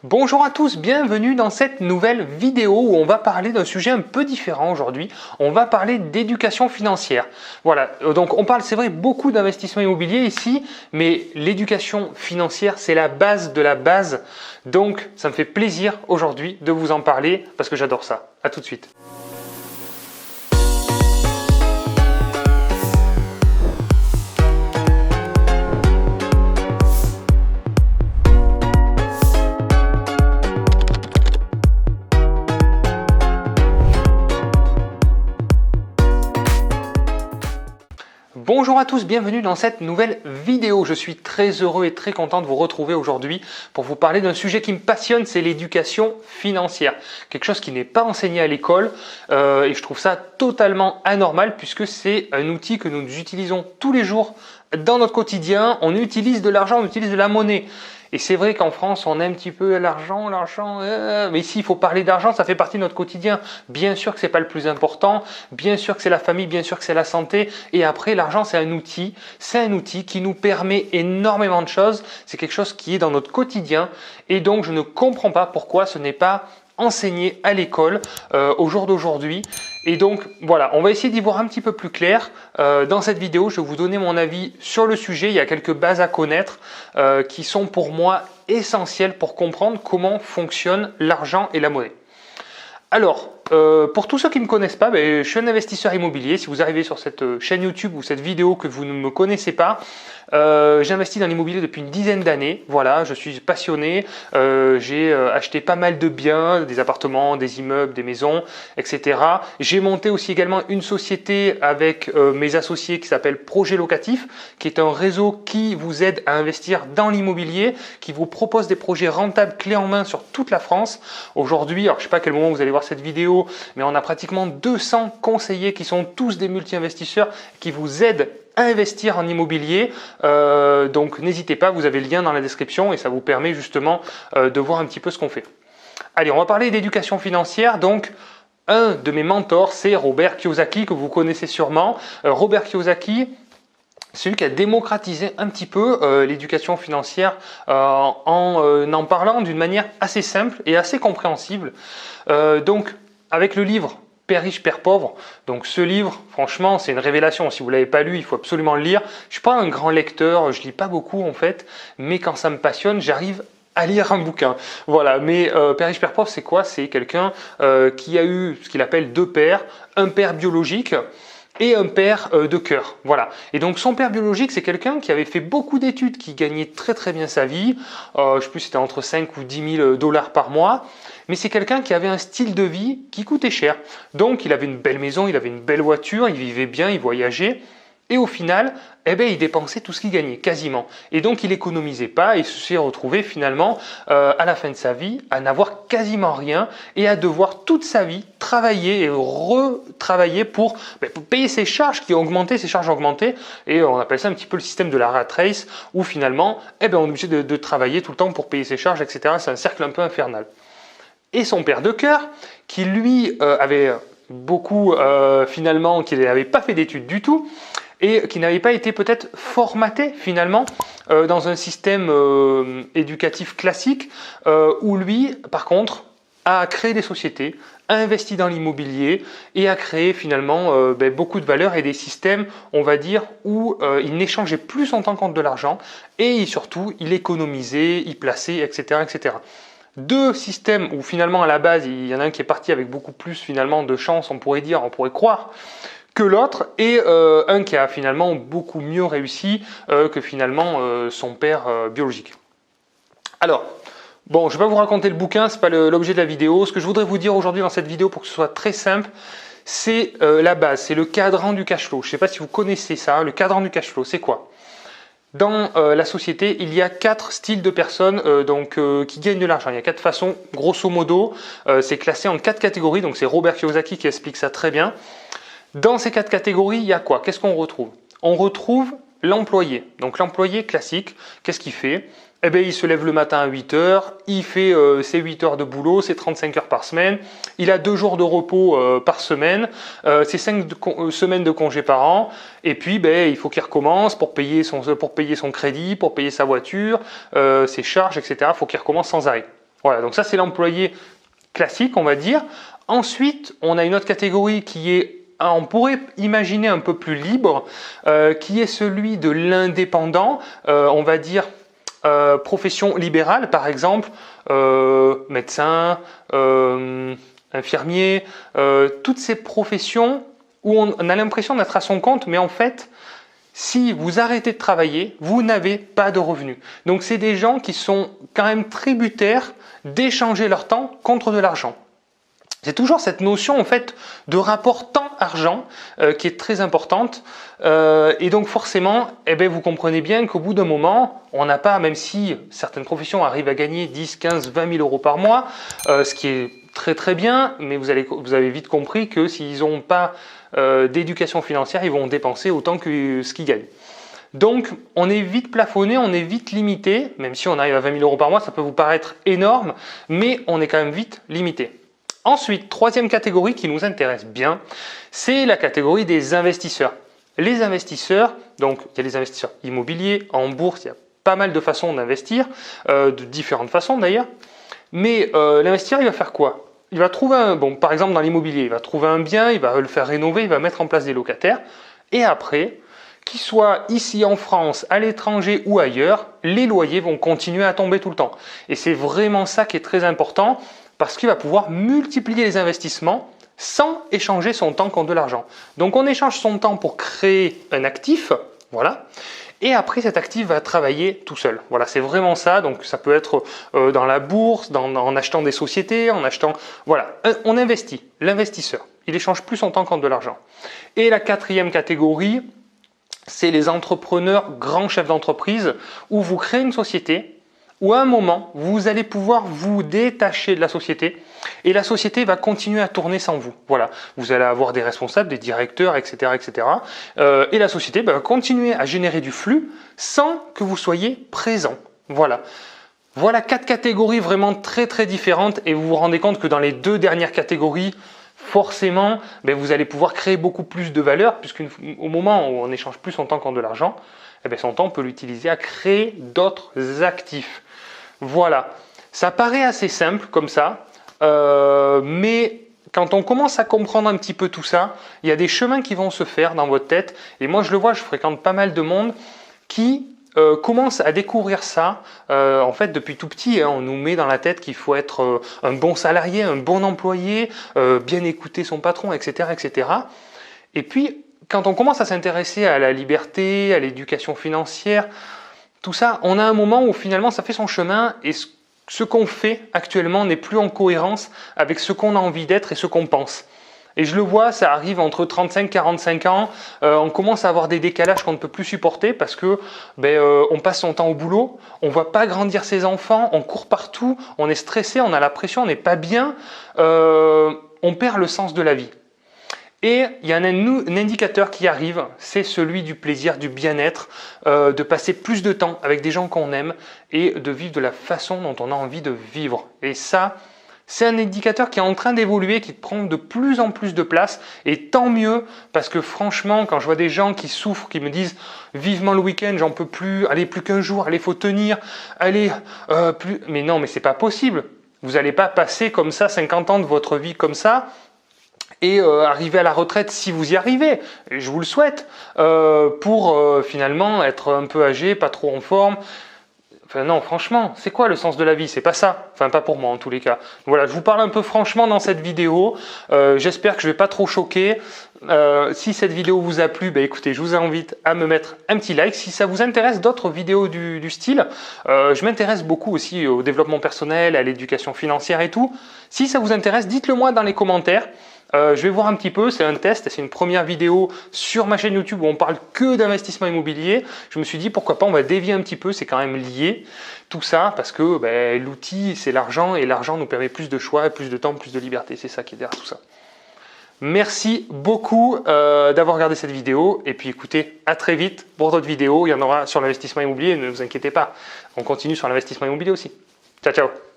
Bonjour à tous, bienvenue dans cette nouvelle vidéo où on va parler d'un sujet un peu différent aujourd'hui. On va parler d'éducation financière. Voilà, donc on parle, c'est vrai, beaucoup d'investissement immobilier ici, mais l'éducation financière, c'est la base de la base. Donc, ça me fait plaisir aujourd'hui de vous en parler parce que j'adore ça. À tout de suite. Bonjour à tous, bienvenue dans cette nouvelle vidéo. Je suis très heureux et très content de vous retrouver aujourd'hui pour vous parler d'un sujet qui me passionne, c'est l'éducation financière. Quelque chose qui n'est pas enseigné à l'école et je trouve ça totalement anormal puisque c'est un outil que nous utilisons tous les jours dans notre quotidien. On utilise de l'argent, on utilise de la monnaie. Et c'est vrai qu'en France, on aime un petit peu l'argent, mais ici, il faut parler d'argent, ça fait partie de notre quotidien. Bien sûr que c'est pas le plus important, bien sûr que c'est la famille, bien sûr que c'est la santé. Et après, l'argent, c'est un outil qui nous permet énormément de choses. C'est quelque chose qui est dans notre quotidien. Et donc, je ne comprends pas pourquoi ce n'est pas enseigné à l'école au jour d'aujourd'hui. Et donc voilà, on va essayer d'y voir un petit peu plus clair. Dans cette vidéo, je vais vous donner mon avis sur le sujet. Il y a quelques bases à connaître qui sont pour moi essentielles pour comprendre comment fonctionne l'argent et la monnaie. Alors, pour tous ceux qui ne me connaissent pas, je suis un investisseur immobilier. Si vous arrivez sur cette chaîne YouTube ou cette vidéo que vous ne me connaissez pas, j'investis dans l'immobilier depuis une dizaine d'années. Voilà, je suis passionné. J'ai acheté pas mal de biens, des appartements, des immeubles, des maisons, etc. J'ai monté aussi également une société avec mes associés qui s'appelle Projet Locatif, qui est un réseau qui vous aide à investir dans l'immobilier, qui vous propose des projets rentables clés en main sur toute la France. Aujourd'hui, alors je ne sais pas à quel moment vous allez voir cette vidéo, mais on a pratiquement 200 conseillers qui sont tous des multi-investisseurs qui vous aident à investir en immobilier. Donc n'hésitez pas, vous avez le lien dans la description et ça vous permet justement de voir un petit peu ce qu'on fait. Allez, on va parler d'éducation financière. Donc, un de mes mentors, c'est Robert Kiyosaki, que vous connaissez sûrement. Robert Kiyosaki, c'est lui qui a démocratisé un petit peu l'éducation financière en parlant d'une manière assez simple et assez compréhensible. Donc, avec le livre Père riche, Père pauvre, donc ce livre, franchement, c'est une révélation. Si vous ne l'avez pas lu, il faut absolument le lire. Je ne suis pas un grand lecteur, je ne lis pas beaucoup en fait, mais quand ça me passionne, j'arrive à lire un bouquin. Voilà, mais Père riche, Père pauvre, c'est quoi? C'est quelqu'un qui a eu ce qu'il appelle deux pères, un père biologique et un père de cœur. Voilà. Et donc son père biologique, c'est quelqu'un qui avait fait beaucoup d'études, qui gagnait très très bien sa vie. Je ne sais plus, c'était entre 5 ou 10 000 $ par mois. Mais c'est quelqu'un qui avait un style de vie qui coûtait cher. Donc il avait une belle maison, il avait une belle voiture, il vivait bien, il voyageait. Et au final, il dépensait tout ce qu'il gagnait, quasiment. Et donc, il économisait pas et se s'est retrouvé finalement, à la fin de sa vie, à n'avoir quasiment rien et à devoir toute sa vie travailler et retravailler pour payer ses charges qui ont augmenté, ses charges ont augmenté. Et on appelle ça un petit peu le système de la rat race, où finalement, on est obligé de travailler tout le temps pour payer ses charges, etc. C'est un cercle un peu infernal. Et son père de cœur, qui lui avait beaucoup, finalement, qui n'avait pas fait d'études du tout, et qui n'avait pas été peut-être formaté finalement dans un système éducatif classique où lui, par contre, a créé des sociétés, a investi dans l'immobilier et a créé finalement beaucoup de valeurs et des systèmes, on va dire, où il n'échangeait plus son temps contre de l'argent et surtout il économisait, il plaçait, etc., etc. Deux systèmes où finalement à la base il y en a un qui est parti avec beaucoup plus finalement de chance, on pourrait dire, on pourrait croire, que l'autre, et un qui a finalement beaucoup mieux réussi que finalement son père biologique. Alors, bon, je ne vais pas vous raconter le bouquin, ce n'est pas l'objet de la vidéo. Ce que je voudrais vous dire aujourd'hui dans cette vidéo pour que ce soit très simple, c'est la base, c'est le cadran du cash flow. Je ne sais pas si vous connaissez ça, le cadran du cash flow, c'est quoi? Dans la société, il y a 4 styles de personnes qui gagnent de l'argent. Il y a 4 façons, grosso modo, c'est classé en 4 catégories, donc c'est Robert Kiyosaki qui explique ça très bien. Dans ces 4 catégories, il y a quoi? Qu'est-ce qu'on retrouve? On retrouve l'employé. Donc l'employé classique, qu'est-ce qu'il fait? Il se lève le matin à 8 heures, il fait ses 8 heures de boulot, ses 35 heures par semaine, il a 2 jours de repos par semaine, ses 5 semaines de congés par an, et puis il faut qu'il recommence pour payer son crédit, pour payer sa voiture, ses charges, etc. Il faut qu'il recommence sans arrêt. Voilà, donc ça c'est l'employé classique, on va dire. Ensuite, on a une autre catégorie qui est, on pourrait imaginer un peu plus libre, qui est celui de l'indépendant, on va dire profession libérale, par exemple, médecin, infirmier, toutes ces professions où on a l'impression d'être à son compte, mais en fait, si vous arrêtez de travailler, vous n'avez pas de revenus. Donc c'est des gens qui sont quand même tributaires d'échanger leur temps contre de l'argent. C'est toujours cette notion en fait de rapport temps-argent qui est très importante et donc forcément vous comprenez bien qu'au bout d'un moment on n'a pas, même si certaines professions arrivent à gagner 10, 15, 20 000 euros par mois, ce qui est très bien, mais vous avez vite compris que s'ils n'ont pas d'éducation financière, ils vont dépenser autant que ce qu'ils gagnent. Donc on est vite plafonné, on est vite limité, même si on arrive à 20 000 euros par mois, ça peut vous paraître énorme, mais on est quand même vite limité. Ensuite, troisième catégorie qui nous intéresse bien, c'est la catégorie des investisseurs. Les investisseurs, donc il y a les investisseurs immobiliers, en bourse, il y a pas mal de façons d'investir, de différentes façons d'ailleurs, mais l'investisseur il va faire quoi? Il va trouver par exemple dans l'immobilier, il va trouver un bien, il va le faire rénover, il va mettre en place des locataires, et après, qu'il soit ici en France, à l'étranger ou ailleurs, les loyers vont continuer à tomber tout le temps. Et c'est vraiment ça qui est très important, parce qu'il va pouvoir multiplier les investissements sans échanger son temps contre de l'argent. Donc on échange son temps pour créer un actif, voilà, et après cet actif va travailler tout seul. Voilà, c'est vraiment ça. Donc ça peut être dans la bourse, en achetant des sociétés, en achetant, voilà, on investit. L'investisseur, il échange plus son temps contre de l'argent. Et la quatrième catégorie, c'est les entrepreneurs, grands chefs d'entreprise, où vous créez une société, où à un moment, vous allez pouvoir vous détacher de la société et la société va continuer à tourner sans vous. Voilà, vous allez avoir des responsables, des directeurs, etc. etc. Et la société va continuer à générer du flux sans que vous soyez présent. Voilà. Voilà 4 catégories vraiment très différentes et vous vous rendez compte que dans les 2 dernières catégories, forcément, vous allez pouvoir créer beaucoup plus de valeur puisqu'au moment où on échange plus son temps contre de l'argent, son temps on peut l'utiliser à créer d'autres actifs. Voilà, ça paraît assez simple comme ça, mais quand on commence à comprendre un petit peu tout ça, il y a des chemins qui vont se faire dans votre tête. Et moi je le vois, je fréquente pas mal de monde qui commence à découvrir ça. En fait, depuis tout petit, on nous met dans la tête qu'il faut être un bon salarié, un bon employé, bien écouter son patron, etc. etc. Et puis, quand on commence à s'intéresser à la liberté, à l'éducation financière, tout ça, on a un moment où finalement ça fait son chemin et ce qu'on fait actuellement n'est plus en cohérence avec ce qu'on a envie d'être et ce qu'on pense. Et je le vois, ça arrive entre 35 et 45 ans, on commence à avoir des décalages qu'on ne peut plus supporter parce que on passe son temps au boulot, on ne voit pas grandir ses enfants, on court partout, on est stressé, on a la pression, on n'est pas bien, on perd le sens de la vie. Et il y a un indicateur qui arrive, c'est celui du plaisir, du bien-être, de passer plus de temps avec des gens qu'on aime et de vivre de la façon dont on a envie de vivre. Et ça, c'est un indicateur qui est en train d'évoluer, qui prend de plus en plus de place et tant mieux parce que franchement, quand je vois des gens qui souffrent, qui me disent vivement le week-end, j'en peux plus, allez plus qu'un jour, allez faut tenir, allez plus, mais non, mais c'est pas possible. Vous n'allez pas passer comme ça 50 ans de votre vie comme ça et arriver à la retraite si vous y arrivez, et je vous le souhaite, pour finalement être un peu âgé, pas trop en forme. Enfin non, franchement, c'est quoi le sens de la vie? C'est pas ça. Enfin, pas pour moi en tous les cas. Voilà, je vous parle un peu franchement dans cette vidéo. J'espère que je vais pas trop choquer. Si cette vidéo vous a plu, écoutez, je vous invite à me mettre un petit like. Si ça vous intéresse d'autres vidéos du style, je m'intéresse beaucoup aussi au développement personnel, à l'éducation financière et tout. Si ça vous intéresse, dites-le moi dans les commentaires. Je vais voir un petit peu, c'est un test, c'est une première vidéo sur ma chaîne YouTube où on parle que d'investissement immobilier. Je me suis dit pourquoi pas, on va dévier un petit peu, c'est quand même lié tout ça parce que l'outil c'est l'argent et l'argent nous permet plus de choix, plus de temps, plus de liberté. C'est ça qui est derrière tout ça. Merci beaucoup d'avoir regardé cette vidéo et puis écoutez, à très vite pour d'autres vidéos. Il y en aura sur l'investissement immobilier, ne vous inquiétez pas, on continue sur l'investissement immobilier aussi. Ciao, ciao.